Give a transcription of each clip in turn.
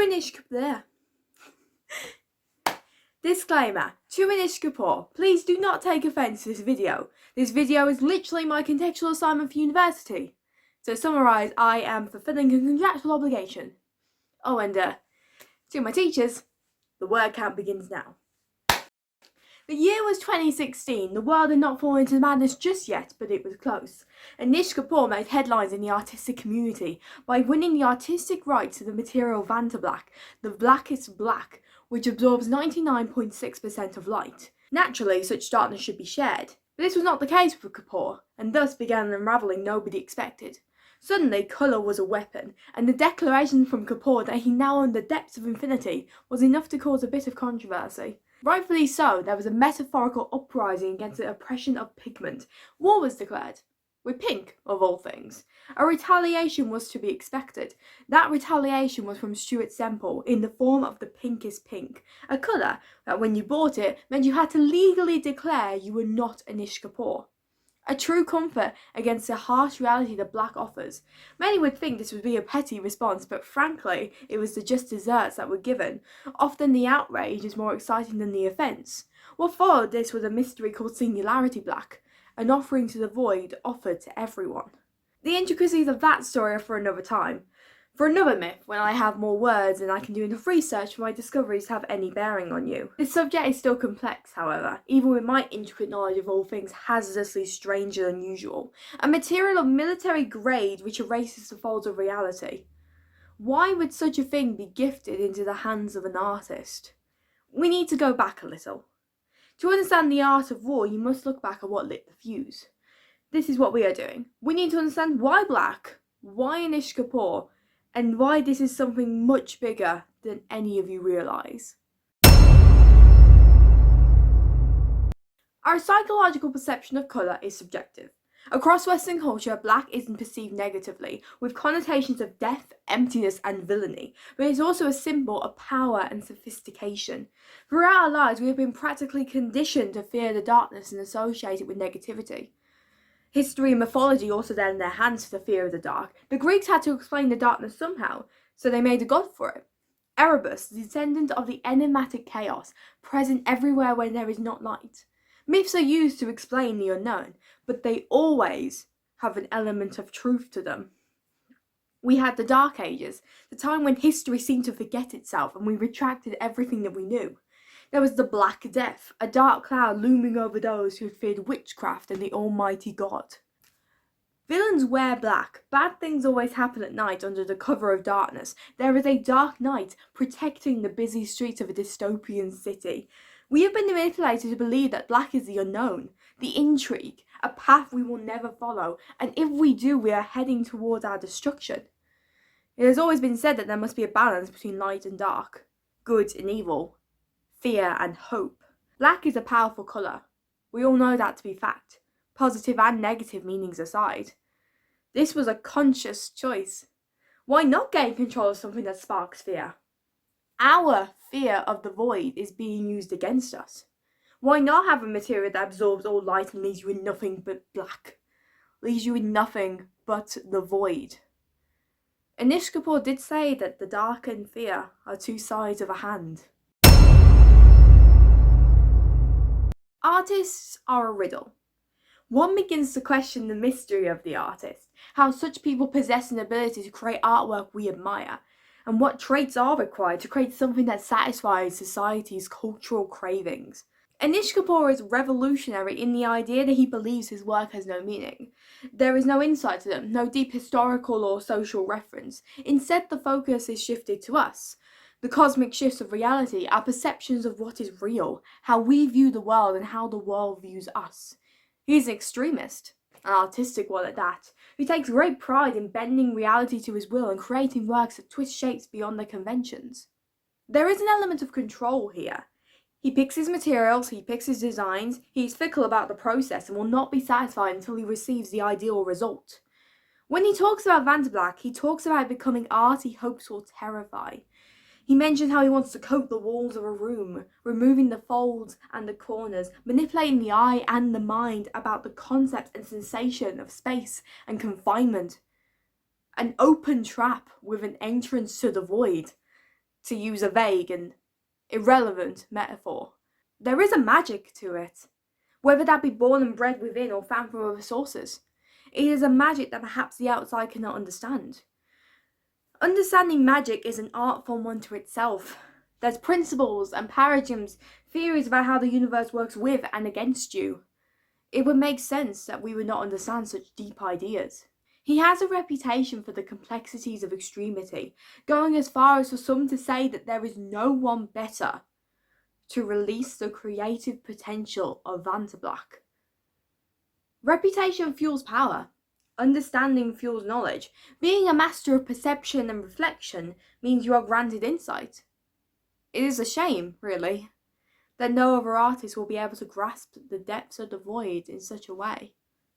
Anish Kapoor. Disclaimer, to Anish Kapoor, please do not take offence to this video. This video is literally my contextual assignment for university. To summarise, I am fulfilling a contractual obligation. Oh, and to my teachers, the word count begins now. The year was 2016. The world had not fallen into madness just yet, but it was close. Anish Kapoor made headlines in the artistic community by winning the artistic rights to the material Vantablack, the blackest black, which absorbs 99.6% of light. Naturally, such darkness should be shared, but this was not the case with Kapoor, and thus began an unravelling nobody expected. Suddenly, colour was a weapon, and the declaration from Kapoor that he now owned the depths of infinity was enough to cause a bit of controversy. Rightfully so, there was a metaphorical uprising against the oppression of pigment. War was declared. With pink, of all things. A retaliation was to be expected. That retaliation was from Stuart Semple in the form of the pinkest pink, a colour that when you bought it meant you had to legally declare you were not Anish Kapoor. A true comfort against the harsh reality that black offers. Many would think this would be a petty response, but frankly, it was the just desserts that were given. Often the outrage is more exciting than the offence. What followed this was a mystery called Singularity Black, an offering to the void offered to everyone. The intricacies of that story are for another time. For another myth, when I have more words and I can do enough research for my discoveries to have any bearing on you. This subject is still complex, however, even with my intricate knowledge of all things hazardously strange and unusual. A material of military grade which erases the folds of reality. Why would such a thing be gifted into the hands of an artist? We need to go back a little. To understand the art of war, you must look back at what lit the fuse. This is what we are doing. We need to understand why black, why Anish Kapoor, and why this is something much bigger than any of you realise. Our psychological perception of colour is subjective. Across Western culture, black isn't perceived negatively, with connotations of death, emptiness and villainy, but it's also a symbol of power and sophistication. Throughout our lives, we have been practically conditioned to fear the darkness and associate it with negativity. History and mythology also lend their hands to the fear of the dark. The Greeks had to explain the darkness somehow, so they made a god for it. Erebus, the descendant of the enigmatic chaos, present everywhere where there is not light. Myths are used to explain the unknown, but they always have an element of truth to them. We had the Dark Ages, the time when history seemed to forget itself and we retracted everything that we knew. There was the Black Death, a dark cloud looming over those who feared witchcraft and the almighty God. Villains wear black. Bad things always happen at night under the cover of darkness. There is a dark night protecting the busy streets of a dystopian city. We have been manipulated to believe that black is the unknown, the intrigue, a path we will never follow, and if we do, we are heading towards our destruction. It has always been said that there must be a balance between light and dark, good and evil, fear and hope. Black is a powerful colour. We all know that to be fact, positive and negative meanings aside. This was a conscious choice. Why not gain control of something that sparks fear? Our fear of the void is being used against us. Why not have a material that absorbs all light and leaves you in nothing but black? Leaves you in nothing but the void. Anish Kapoor did say that the dark and fear are two sides of a hand. Artists are a riddle. One begins to question the mystery of the artist, how such people possess an ability to create artwork we admire, and what traits are required to create something that satisfies society's cultural cravings. Anish Kapoor is revolutionary in the idea that he believes his work has no meaning. There is no insight to them, no deep historical or social reference. Instead, the focus is shifted to us. The cosmic shifts of reality, our perceptions of what is real, how we view the world and how the world views us. He is an extremist, an artistic one at that, who takes great pride in bending reality to his will and creating works that twist shapes beyond their conventions. There is an element of control here. He picks his materials, he picks his designs, he is fickle about the process and will not be satisfied until he receives the ideal result. When he talks about Vantablack, he talks about becoming art he hopes will terrify. He mentions how he wants to coat the walls of a room, removing the folds and the corners, manipulating the eye and the mind about the concept and sensation of space and confinement. An open trap with an entrance to the void. to use a vague and irrelevant metaphor. There is a magic to it, whether that be born and bred within or found from other sources. It is a magic that perhaps the outside cannot understand. Understanding magic is an art form unto itself. There's principles and paradigms, theories about how the universe works with and against you. It would make sense that we would not understand such deep ideas. He has a reputation for the complexities of extremity, going as far as for some to say that there is no one better to release the creative potential of Vantablack. Reputation fuels power. Understanding fuels knowledge. Being a master of perception and reflection means you are granted insight. It is a shame, really, that no other artist will be able to grasp the depths of the void in such a way.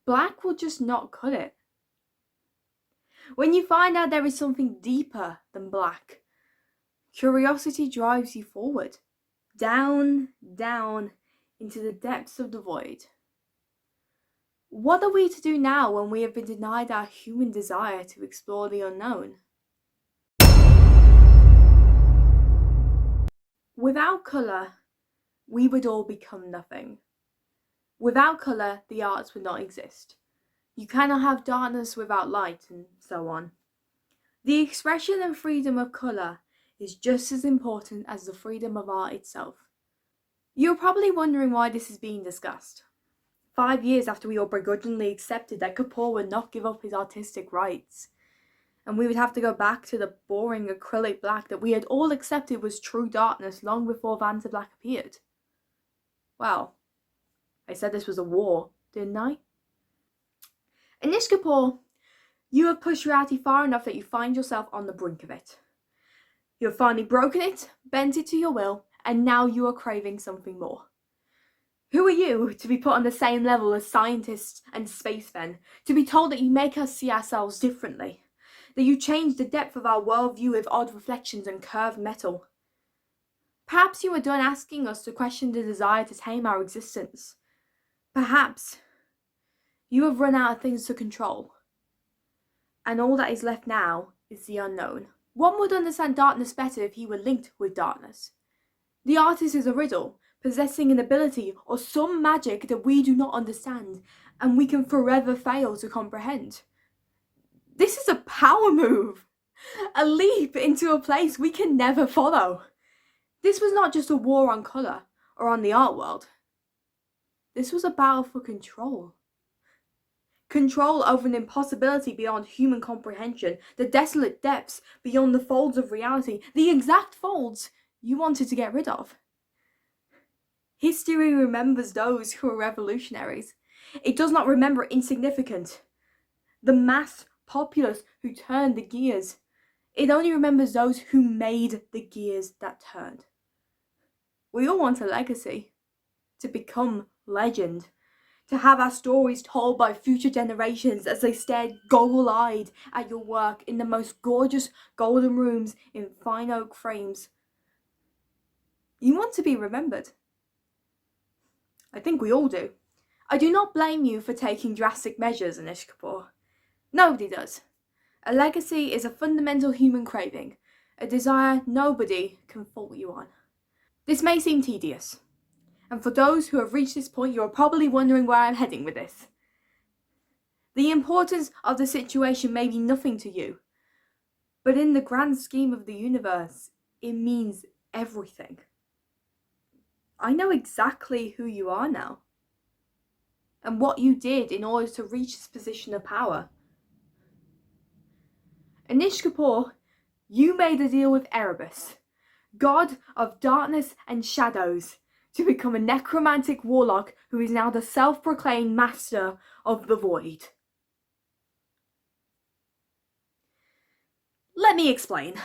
Black will just not cut it. When you find out there is something deeper than black, curiosity drives you forward, down, down into the depths of the void. What are we to do now when we have been denied our human desire to explore the unknown? Without colour, we would all become nothing. Without colour, the arts would not exist. You cannot have darkness without light, and so on. The expression and freedom of colour is just as important as the freedom of art itself. You're probably wondering why this is being discussed. 5 years after we all begrudgingly accepted that Kapoor would not give up his artistic rights, and we would have to go back to the boring acrylic black that we had all accepted was true darkness long before Vantablack appeared. Well, I said this was a war, didn't I? Anish Kapoor, you have pushed reality far enough that you find yourself on the brink of it. You have finally broken it, bent it to your will, and now you are craving something more. Who are you to be put on the same level as scientists and spacemen, to be told that you make us see ourselves differently, that you change the depth of our worldview with odd reflections and curved metal? Perhaps you are done asking us to question the desire to tame our existence. Perhaps you have run out of things to control, and all that is left now is the unknown. One would understand darkness better if he were linked with darkness. The artist is a riddle, possessing an ability or some magic that we do not understand, and we can forever fail to comprehend. This is a power move, a leap into a place we can never follow. This was not just a war on colour or on the art world. This was a battle for control. Control over an impossibility beyond human comprehension, the desolate depths beyond the folds of reality, the exact folds you wanted to get rid of. History remembers those who are revolutionaries. It does not remember insignificant, the mass populace who turned the gears. It only remembers those who made the gears that turned. We all want a legacy, to become legend, to have our stories told by future generations as they stared goggle-eyed at your work in the most gorgeous golden rooms in fine oak frames. You want to be remembered. I think we all do. I do not blame you for taking drastic measures, Anish Kapoor. Nobody does. A legacy is a fundamental human craving, a desire nobody can fault you on. This may seem tedious, and for those who have reached this point, you are probably wondering where I'm heading with this. The importance of the situation may be nothing to you, but in the grand scheme of the universe, it means everything. I know exactly who you are now, and what you did in order to reach this position of power. Anish Kapoor, you made a deal with Erebus, god of darkness and shadows, to become a necromantic warlock who is now the self-proclaimed master of the void. Let me explain.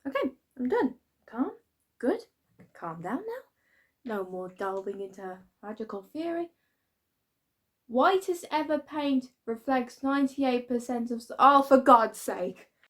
Okay, I'm done. Calm, good, calm down now. No more delving into magical theory. Whitest ever paint reflects 98% of... Oh, for God's sake.